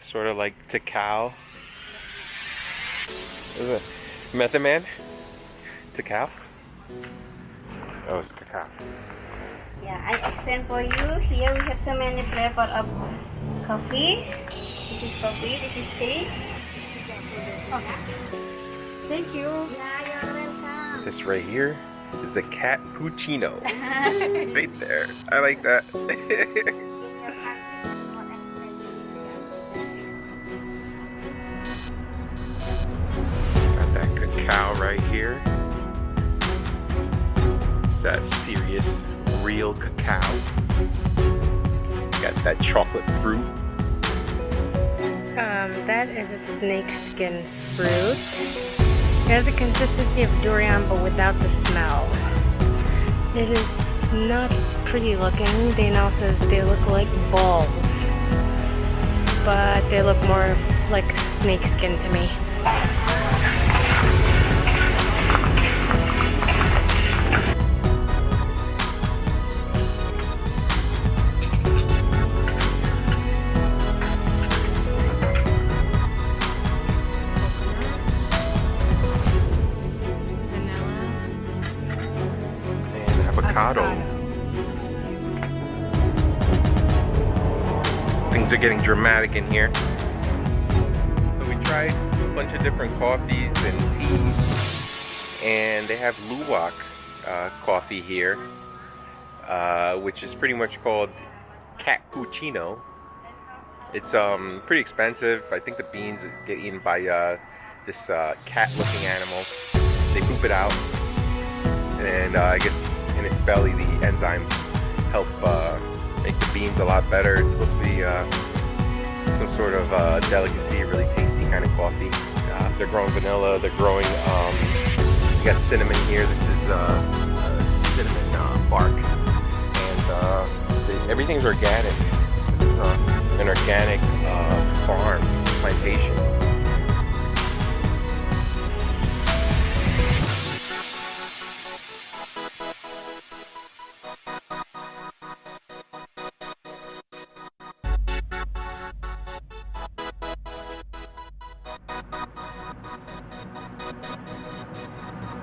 Sort of like Cacao. Is it Method Man? Cacao? Oh, it's Cacao. Yeah, I explain for you. Here we have so many flavor of coffee. This is coffee, this is tea. Okay. Thank you. Yeah, you're welcome. This right here is the cappuccino. Right there. I like that. Got that cacao right here. It's that serious, real cacao. Got that chocolate fruit. That is a snakeskin fruit. It has a consistency of durian but without the smell. It is not pretty looking. Dana says they look like balls, but they look more like snakeskin to me. Avocado. Things are getting dramatic in here. So we tried a bunch of different coffees and teas, and they have luwak coffee here, which is pretty much called cappuccino. It's pretty expensive. I think the beans get eaten by this cat-looking animal. They poop it out, and I guess in its belly the enzymes help make the beans a lot better. It's supposed to be some sort of delicacy, really tasty kind of coffee. They're growing vanilla, they're growing, you got cinnamon here. This is cinnamon bark, and everything's organic. This is an organic farm, plantation.